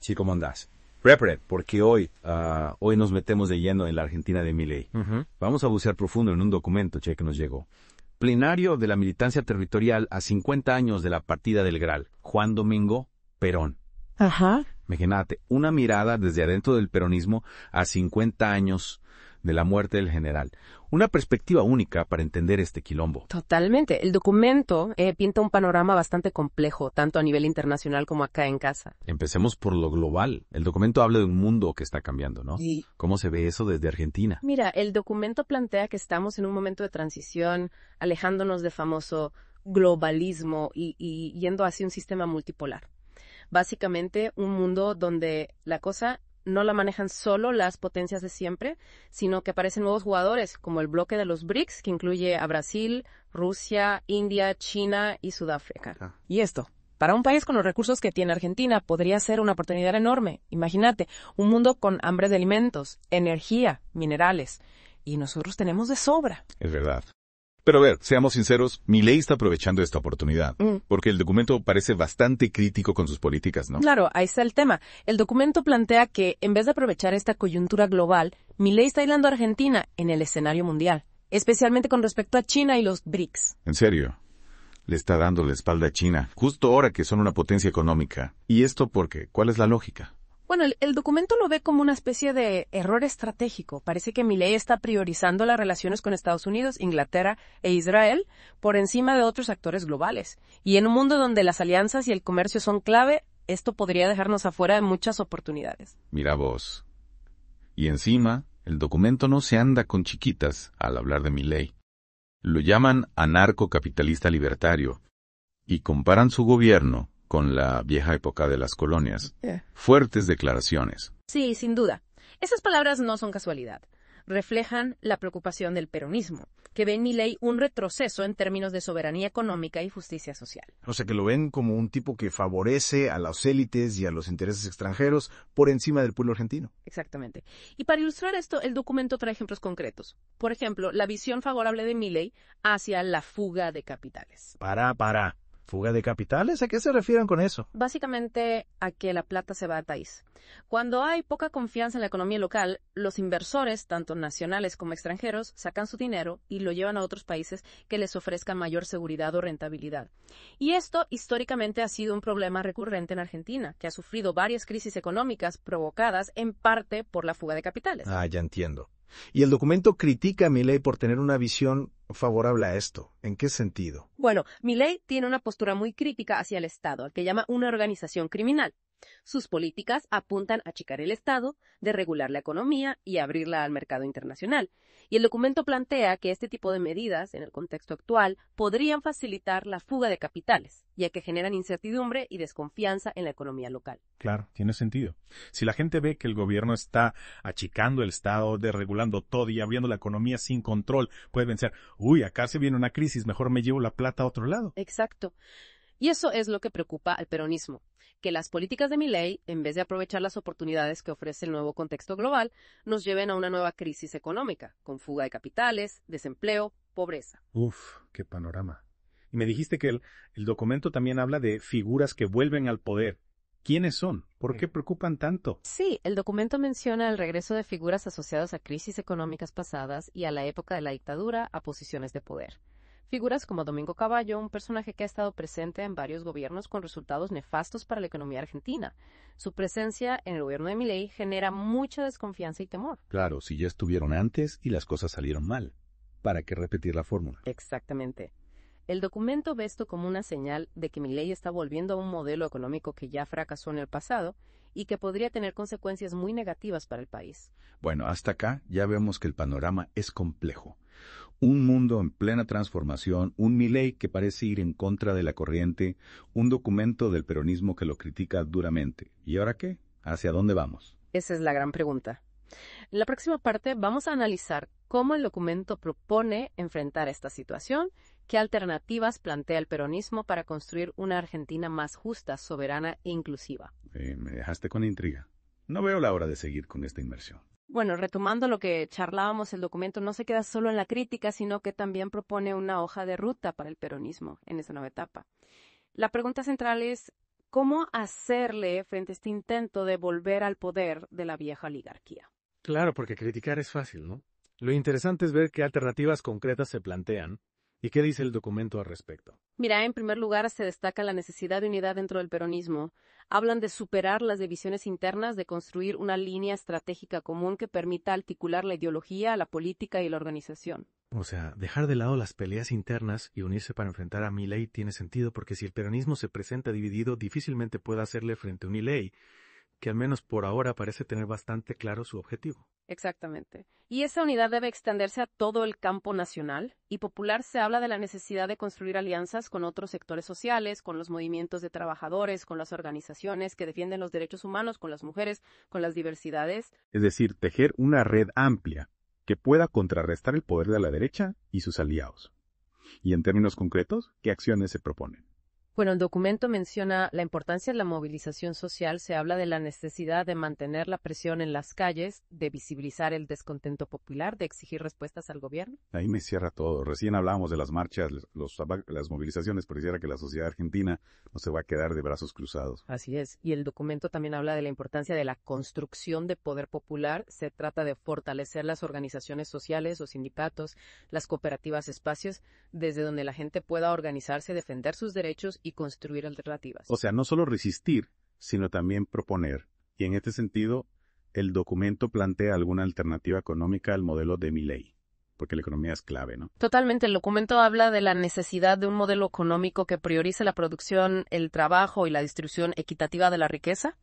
Sí, ¿cómo andás? Prepare, porque hoy nos metemos de lleno en la Argentina de Milei. Vamos a bucear profundo en un documento, che, que nos llegó. Plenario de la militancia territorial a 50 años de la partida del Gral. Juan Domingo Perón. Ajá. Imagínate, una mirada desde adentro del peronismo a 50 años de la muerte del general. Una perspectiva única para entender este quilombo. Totalmente. El documento pinta un panorama bastante complejo, tanto a nivel internacional como acá en casa. Empecemos por lo global. El documento habla de un mundo que está cambiando, ¿no? Sí. ¿Cómo se ve eso desde Argentina? Mira, el documento plantea que estamos en un momento de transición, alejándonos del famoso globalismo y yendo hacia un sistema multipolar. Básicamente, un mundo donde la cosa no la manejan solo las potencias de siempre, sino que aparecen nuevos jugadores, como el bloque de los BRICS, que incluye a Brasil, Rusia, India, China y Sudáfrica. Y esto, para un país con los recursos que tiene Argentina, podría ser una oportunidad enorme. Imagínate, un mundo con hambre de alimentos, energía, minerales. Y nosotros tenemos de sobra. Es verdad. Pero a ver, seamos sinceros, Milei está aprovechando esta oportunidad, porque el documento parece bastante crítico con sus políticas, ¿no? Claro, ahí está el tema. El documento plantea que, en vez de aprovechar esta coyuntura global, Milei está aislando a Argentina en el escenario mundial, especialmente con respecto a China y los BRICS. En serio, le está dando la espalda a China, justo ahora que son una potencia económica. ¿Y esto por qué? ¿Cuál es la lógica? Bueno, el documento lo ve como una especie de error estratégico. Parece que Milei está priorizando las relaciones con Estados Unidos, Inglaterra e Israel por encima de otros actores globales. Y en un mundo donde las alianzas y el comercio son clave, esto podría dejarnos afuera de muchas oportunidades. Mira vos. Y encima, el documento no se anda con chiquitas al hablar de Milei. Lo llaman anarcocapitalista libertario y comparan su gobierno con la vieja época de las colonias. Fuertes declaraciones. Sí, sin duda. Esas palabras no son casualidad. Reflejan la preocupación del peronismo, que ve en Milei un retroceso en términos de soberanía económica y justicia social. O sea, que lo ven como un tipo que favorece a las élites y a los intereses extranjeros por encima del pueblo argentino. Exactamente. Y para ilustrar esto, el documento trae ejemplos concretos. Por ejemplo, la visión favorable de Milei hacia la fuga de capitales. Para. ¿Fuga de capitales? ¿A qué se refieren con eso? Básicamente a que la plata se va del país. Cuando hay poca confianza en la economía local, los inversores, tanto nacionales como extranjeros, sacan su dinero y lo llevan a otros países que les ofrezcan mayor seguridad o rentabilidad. Y esto históricamente ha sido un problema recurrente en Argentina, que ha sufrido varias crisis económicas provocadas en parte por la fuga de capitales. Ah, ya entiendo. Y el documento critica a Milei por tener una visión favorable a esto. ¿En qué sentido? Bueno, Milei tiene una postura muy crítica hacia el Estado, al que llama una organización criminal. Sus políticas apuntan a achicar el Estado, desregular la economía y abrirla al mercado internacional. Y el documento plantea que este tipo de medidas, en el contexto actual, podrían facilitar la fuga de capitales, ya que generan incertidumbre y desconfianza en la economía local. Claro, tiene sentido. Si la gente ve que el gobierno está achicando el Estado, desregulando todo y abriendo la economía sin control, puede pensar, acá se viene una crisis, mejor me llevo la plata a otro lado. Exacto. Y eso es lo que preocupa al peronismo, que las políticas de Milei, en vez de aprovechar las oportunidades que ofrece el nuevo contexto global, nos lleven a una nueva crisis económica, con fuga de capitales, desempleo, pobreza. Qué panorama. Y me dijiste que el documento también habla de figuras que vuelven al poder. ¿Quiénes son? ¿Por qué preocupan tanto? Sí, el documento menciona el regreso de figuras asociadas a crisis económicas pasadas y a la época de la dictadura a posiciones de poder. Figuras como Domingo Cavallo, un personaje que ha estado presente en varios gobiernos con resultados nefastos para la economía argentina. Su presencia en el gobierno de Milei genera mucha desconfianza y temor. Claro, si ya estuvieron antes y las cosas salieron mal. ¿Para qué repetir la fórmula? Exactamente. El documento ve esto como una señal de que Milei está volviendo a un modelo económico que ya fracasó en el pasado y que podría tener consecuencias muy negativas para el país. Bueno, hasta acá ya vemos que el panorama es complejo. Un mundo en plena transformación, un Milei que parece ir en contra de la corriente, un documento del peronismo que lo critica duramente. ¿Y ahora qué? ¿Hacia dónde vamos? Esa es la gran pregunta. En la próxima parte vamos a analizar cómo el documento propone enfrentar esta situación, qué alternativas plantea el peronismo para construir una Argentina más justa, soberana e inclusiva. Me dejaste con intriga. No veo la hora de seguir con esta inmersión. Bueno, retomando lo que charlábamos, el documento no se queda solo en la crítica, sino que también propone una hoja de ruta para el peronismo en esa nueva etapa. La pregunta central es, cómo hacerle frente a este intento de volver al poder de la vieja oligarquía. Claro, porque criticar es fácil, ¿no? Lo interesante es ver qué alternativas concretas se plantean y qué dice el documento al respecto. Mira, en primer lugar se destaca la necesidad de unidad dentro del peronismo. Hablan de superar las divisiones internas, de construir una línea estratégica común que permita articular la ideología, la política y la organización. O sea, dejar de lado las peleas internas y unirse para enfrentar a Milei tiene sentido porque si el peronismo se presenta dividido, difícilmente puede hacerle frente a un Milei, que al menos por ahora parece tener bastante claro su objetivo. Exactamente. Y esa unidad debe extenderse a todo el campo nacional y popular. Se habla de la necesidad de construir alianzas con otros sectores sociales, con los movimientos de trabajadores, con las organizaciones que defienden los derechos humanos, con las mujeres, con las diversidades. Es decir, tejer una red amplia que pueda contrarrestar el poder de la derecha y sus aliados. Y en términos concretos, ¿qué acciones se proponen? Bueno, el documento menciona la importancia de la movilización social, se habla de la necesidad de mantener la presión en las calles, de visibilizar el descontento popular, de exigir respuestas al gobierno. Ahí me cierra todo. Recién hablábamos de las marchas, las movilizaciones, pareciera que la sociedad argentina no se va a quedar de brazos cruzados. Así es, y el documento también habla de la importancia de la construcción de poder popular. Se trata de fortalecer las organizaciones sociales, los sindicatos, las cooperativas, espacios desde donde la gente pueda organizarse, defender sus derechos y construir alternativas. O sea, no solo resistir, sino también proponer. Y en este sentido, el documento plantea alguna alternativa económica al modelo de Milei, porque la economía es clave, ¿no? Totalmente, el documento habla de la necesidad de un modelo económico que priorice la producción, el trabajo y la distribución equitativa de la riqueza,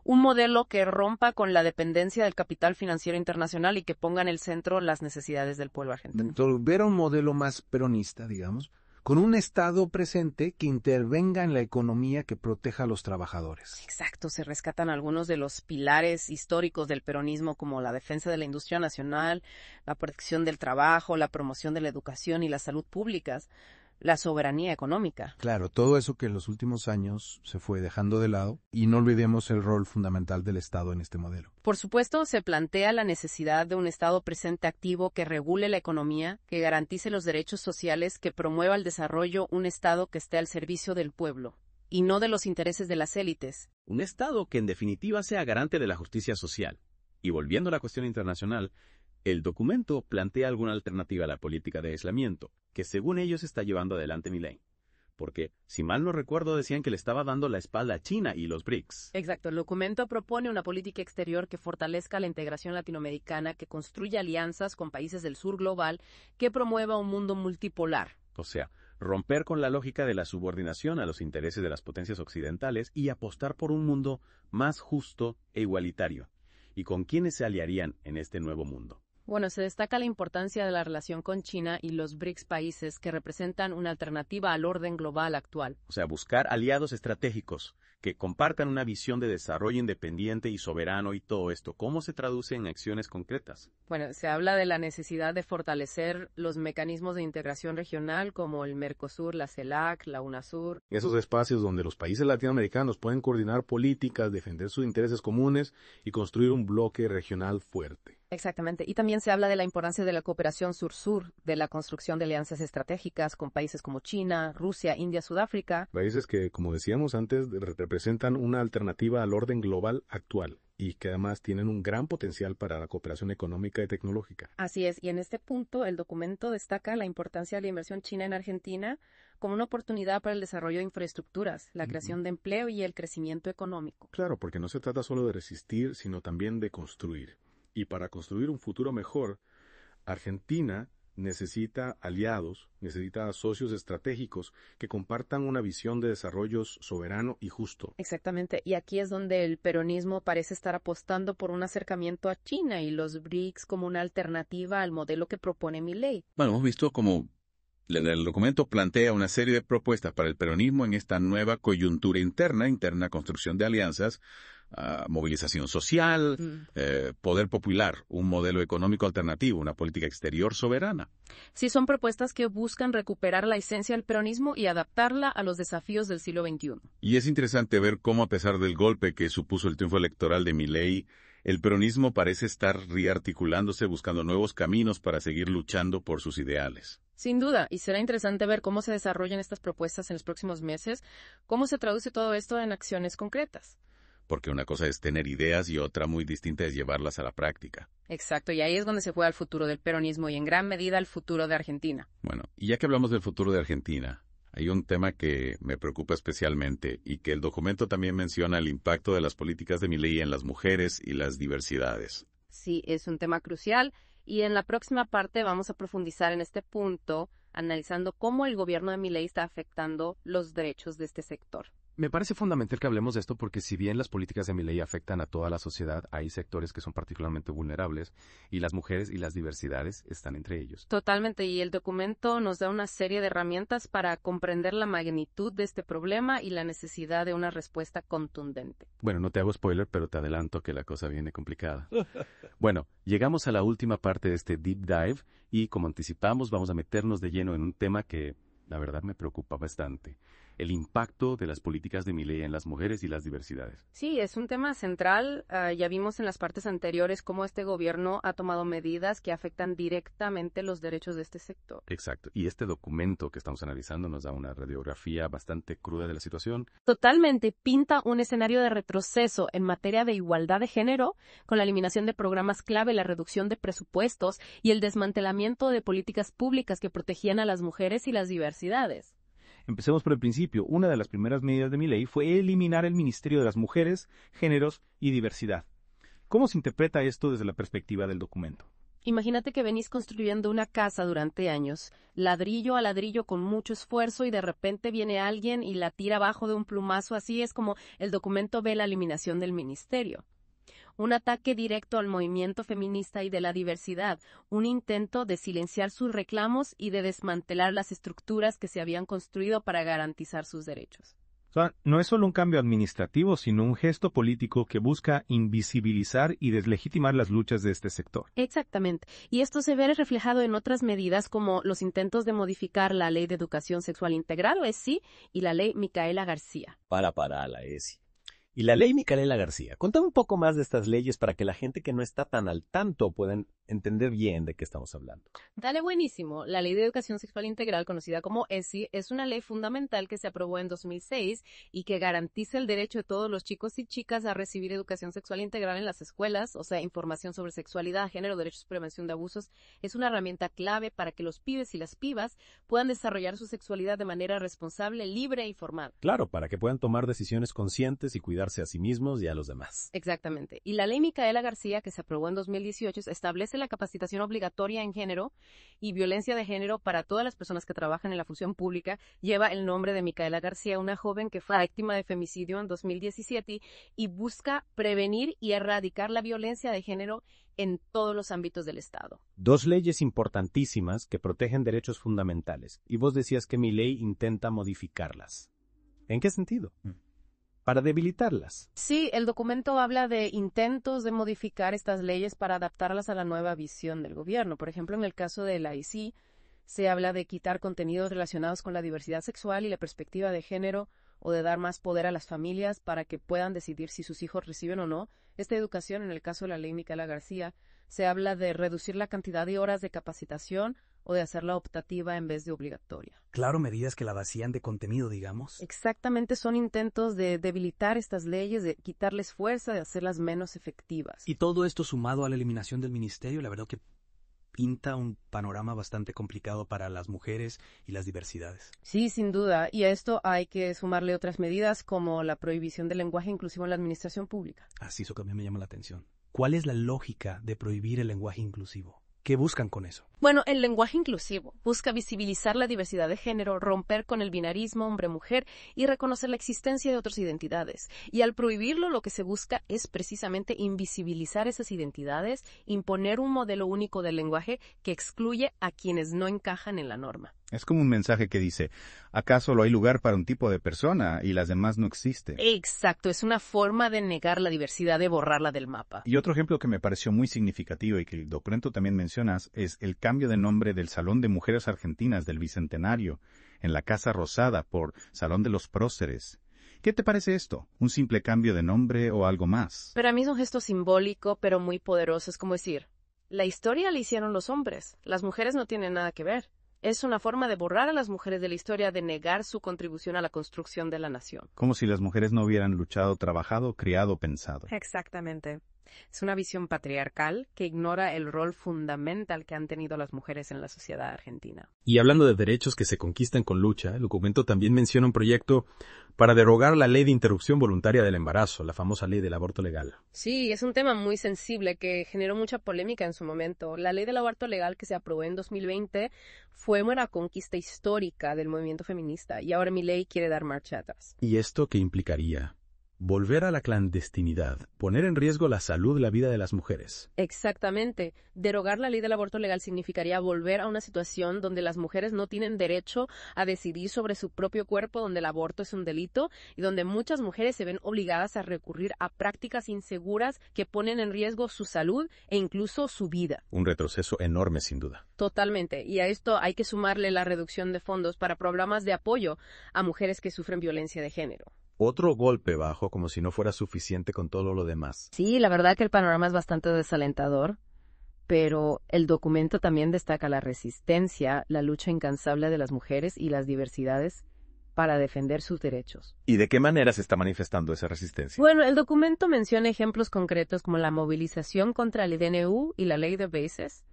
un modelo que rompa con la dependencia del capital financiero internacional y que ponga en el centro las necesidades del pueblo argentino. Ver un modelo más peronista, digamos, con un Estado presente que intervenga en la economía que proteja a los trabajadores. Exacto, se rescatan algunos de los pilares históricos del peronismo como la defensa de la industria nacional, la protección del trabajo, la promoción de la educación y la salud públicas, la soberanía económica. Claro, todo eso que en los últimos años se fue dejando de lado y no olvidemos el rol fundamental del Estado en este modelo. Por supuesto, se plantea la necesidad de un Estado presente activo que regule la economía, que garantice los derechos sociales, que promueva el desarrollo, un Estado que esté al servicio del pueblo y no de los intereses de las élites. Un Estado que en definitiva sea garante de la justicia social. Y volviendo a la cuestión internacional, el documento plantea alguna alternativa a la política de aislamiento, que según ellos está llevando adelante Milei. Porque, si mal no recuerdo, decían que le estaba dando la espalda a China y los BRICS. Exacto, el documento propone una política exterior que fortalezca la integración latinoamericana, que construya alianzas con países del sur global, que promueva un mundo multipolar. O sea, romper con la lógica de la subordinación a los intereses de las potencias occidentales y apostar por un mundo más justo e igualitario. ¿Y con quiénes se aliarían en este nuevo mundo? Bueno, se destaca la importancia de la relación con China y los BRICS países que representan una alternativa al orden global actual. O sea, buscar aliados estratégicos que compartan una visión de desarrollo independiente y soberano y todo esto. ¿Cómo se traduce en acciones concretas? Bueno, se habla de la necesidad de fortalecer los mecanismos de integración regional como el Mercosur, la CELAC, la UNASUR. Esos espacios donde los países latinoamericanos pueden coordinar políticas, defender sus intereses comunes y construir un bloque regional fuerte. Exactamente. Y también se habla de la importancia de la cooperación sur-sur, de la construcción de alianzas estratégicas con países como China, Rusia, India, Sudáfrica. Países que, como decíamos antes, representan una alternativa al orden global actual y que además tienen un gran potencial para la cooperación económica y tecnológica. Así es. Y en este punto, el documento destaca la importancia de la inversión china en Argentina como una oportunidad para el desarrollo de infraestructuras, la creación de empleo y el crecimiento económico. Claro, porque no se trata solo de resistir, sino también de construir. Y para construir un futuro mejor, Argentina necesita aliados, necesita socios estratégicos que compartan una visión de desarrollo soberano y justo. Exactamente, y aquí es donde el peronismo parece estar apostando por un acercamiento a China y los BRICS como una alternativa al modelo que propone Milei. Bueno, hemos visto como el documento plantea una serie de propuestas para el peronismo en esta nueva coyuntura interna construcción de alianzas, movilización social, poder popular, un modelo económico alternativo, una política exterior soberana. Sí, son propuestas que buscan recuperar la esencia del peronismo y adaptarla a los desafíos del siglo XXI. Y es interesante ver cómo, a pesar del golpe que supuso el triunfo electoral de Milei, El peronismo parece estar rearticulándose buscando nuevos caminos para seguir luchando por sus ideales. Sin duda, y será interesante ver cómo se desarrollan estas propuestas en los próximos meses, cómo se traduce todo esto en acciones concretas. Porque una cosa es tener ideas y otra muy distinta es llevarlas a la práctica. Exacto, y ahí es donde se juega el futuro del peronismo y en gran medida el futuro de Argentina. Bueno, y ya que hablamos del futuro de Argentina, hay un tema que me preocupa especialmente y que el documento también menciona el impacto de las políticas de Milei en las mujeres y las diversidades. Sí, es un tema crucial y en la próxima parte vamos a profundizar en este punto, analizando cómo el gobierno de Milei está afectando los derechos de este sector. Me parece fundamental que hablemos de esto porque si bien las políticas de Milei afectan a toda la sociedad, hay sectores que son particularmente vulnerables y las mujeres y las diversidades están entre ellos. Totalmente, y el documento nos da una serie de herramientas para comprender la magnitud de este problema y la necesidad de una respuesta contundente. Bueno, no te hago spoiler, pero te adelanto que la cosa viene complicada. Bueno, llegamos a la última parte de este deep dive y como anticipamos vamos a meternos de lleno en un tema que la verdad me preocupa bastante. El impacto de las políticas de Milei en las mujeres y las diversidades. Sí, es un tema central. Ya vimos en las partes anteriores cómo este gobierno ha tomado medidas que afectan directamente los derechos de este sector. Exacto. Y este documento que estamos analizando nos da una radiografía bastante cruda de la situación. Totalmente pinta un escenario de retroceso en materia de igualdad de género, con la eliminación de programas clave, la reducción de presupuestos y el desmantelamiento de políticas públicas que protegían a las mujeres y las diversidades. Empecemos por el principio. Una de las primeras medidas de Milei fue eliminar el Ministerio de las Mujeres, Géneros y Diversidad. ¿Cómo se interpreta esto desde la perspectiva del documento? Imagínate que venís construyendo una casa durante años, ladrillo a ladrillo con mucho esfuerzo y de repente viene alguien y la tira abajo de un plumazo. Así es como el documento ve la eliminación del ministerio. Un ataque directo al movimiento feminista y de la diversidad, un intento de silenciar sus reclamos y de desmantelar las estructuras que se habían construido para garantizar sus derechos. O sea, no es solo un cambio administrativo, sino un gesto político que busca invisibilizar y deslegitimar las luchas de este sector. Exactamente. Y esto se ve reflejado en otras medidas como los intentos de modificar la Ley de Educación Sexual Integral, o ESI, y la Ley Micaela García. Para la ESI. Y la ley Micaela García. Contame un poco más de estas leyes para que la gente que no está tan al tanto puedan entender bien de qué estamos hablando. Dale, buenísimo. La Ley de Educación Sexual Integral, conocida como ESI, es una ley fundamental que se aprobó en 2006 y que garantiza el derecho de todos los chicos y chicas a recibir educación sexual integral en las escuelas, o sea, información sobre sexualidad, género, derechos y prevención de abusos. Es una herramienta clave para que los pibes y las pibas puedan desarrollar su sexualidad de manera responsable, libre e informada. Claro, para que puedan tomar decisiones conscientes y cuidarse a sí mismos y a los demás. Exactamente. Y la Ley Micaela García, que se aprobó en 2018, establece la capacitación obligatoria en género y violencia de género para todas las personas que trabajan en la función pública. Lleva el nombre de Micaela García, una joven que fue víctima de femicidio en 2017 y busca prevenir y erradicar la violencia de género en todos los ámbitos del Estado. Dos leyes importantísimas que protegen derechos fundamentales. Y vos decías que Milei intenta modificarlas. ¿En qué sentido? Para debilitarlas. Sí, el documento habla de intentos de modificar estas leyes para adaptarlas a la nueva visión del gobierno. Por ejemplo, en el caso de la ESI, se habla de quitar contenidos relacionados con la diversidad sexual y la perspectiva de género, o de dar más poder a las familias para que puedan decidir si sus hijos reciben o no esta educación. En el caso de la Ley Micaela García, se habla de reducir la cantidad de horas de capacitación o de hacerla optativa en vez de obligatoria. Claro, medidas que la vacían de contenido, digamos. Exactamente, son intentos de debilitar estas leyes, de quitarles fuerza, de hacerlas menos efectivas. Y todo esto sumado a la eliminación del ministerio, la verdad que pinta un panorama bastante complicado para las mujeres y las diversidades. Sí, sin duda. Y a esto hay que sumarle otras medidas como la prohibición del lenguaje inclusivo en la administración pública. Así, eso también me llama la atención. ¿Cuál es la lógica de prohibir el lenguaje inclusivo? ¿Qué buscan con eso? Bueno, el lenguaje inclusivo busca visibilizar la diversidad de género, romper con el binarismo hombre-mujer y reconocer la existencia de otras identidades. Y al prohibirlo, lo que se busca es precisamente invisibilizar esas identidades, imponer un modelo único del lenguaje que excluye a quienes no encajan en la norma. Es como un mensaje que dice, acá solo hay lugar para un tipo de persona y las demás no existen. Exacto, es una forma de negar la diversidad, de borrarla del mapa. Y otro ejemplo que me pareció muy significativo y que el documento también mencionas es el cambio de nombre del Salón de Mujeres Argentinas del Bicentenario en la Casa Rosada por Salón de los Próceres. ¿Qué te parece esto? ¿Un simple cambio de nombre o algo más? Para mí es un gesto simbólico, pero muy poderoso. Es como decir, la historia la hicieron los hombres. Las mujeres no tienen nada que ver. Es una forma de borrar a las mujeres de la historia, de negar su contribución a la construcción de la nación. Como si las mujeres no hubieran luchado, trabajado, criado, pensado. Exactamente. Es una visión patriarcal que ignora el rol fundamental que han tenido las mujeres en la sociedad argentina. Y hablando de derechos que se conquistan con lucha, el documento también menciona un proyecto para derogar la ley de interrupción voluntaria del embarazo, la famosa ley del aborto legal. Sí, es un tema muy sensible que generó mucha polémica en su momento. La ley del aborto legal que se aprobó en 2020 fue una conquista histórica del movimiento feminista y ahora Milei quiere dar marcha atrás. ¿Y esto qué implicaría? Volver a la clandestinidad, poner en riesgo la salud y la vida de las mujeres. Exactamente. Derogar la ley del aborto legal significaría volver a una situación donde las mujeres no tienen derecho a decidir sobre su propio cuerpo, donde el aborto es un delito y donde muchas mujeres se ven obligadas a recurrir a prácticas inseguras que ponen en riesgo su salud e incluso su vida. Un retroceso enorme, sin duda. Totalmente. Y a esto hay que sumarle la reducción de fondos para programas de apoyo a mujeres que sufren violencia de género. Otro golpe bajo, como si no fuera suficiente con todo lo demás. Sí, la verdad que el panorama es bastante desalentador, pero el documento también destaca la resistencia, la lucha incansable de las mujeres y las diversidades para defender sus derechos. ¿Y de qué manera se está manifestando esa resistencia? Bueno, el documento menciona ejemplos concretos como la movilización contra el DNU y la ley de bases,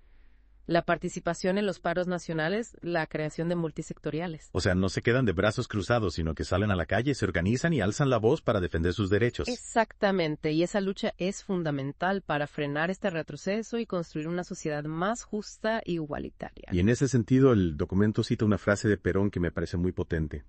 la participación en los paros nacionales, la creación de multisectoriales. O sea, no se quedan de brazos cruzados, sino que salen a la calle, se organizan y alzan la voz para defender sus derechos. Exactamente, y esa lucha es fundamental para frenar este retroceso y construir una sociedad más justa e igualitaria. Y en ese sentido, el documento cita una frase de Perón que me parece muy potente.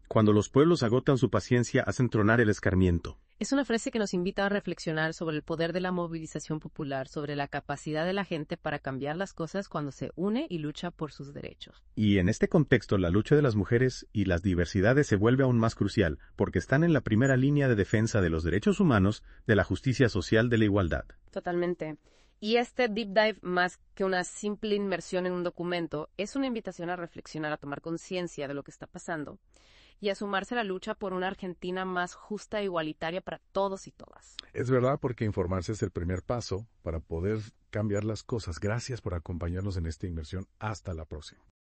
Cuando los pueblos agotan su paciencia, hacen tronar el escarmiento. Es una frase que nos invita a reflexionar sobre el poder de la movilización popular, sobre la capacidad de la gente para cambiar las cosas cuando se une y lucha por sus derechos. Y en este contexto, la lucha de las mujeres y las diversidades se vuelve aún más crucial, porque están en la primera línea de defensa de los derechos humanos, de la justicia social, de la igualdad. Totalmente. Y este deep dive, más que una simple inmersión en un documento, es una invitación a reflexionar, a tomar conciencia de lo que está pasando y a sumarse a la lucha por una Argentina más justa e igualitaria para todos y todas. Es verdad, porque informarse es el primer paso para poder cambiar las cosas. Gracias por acompañarnos en esta inmersión. Hasta la próxima.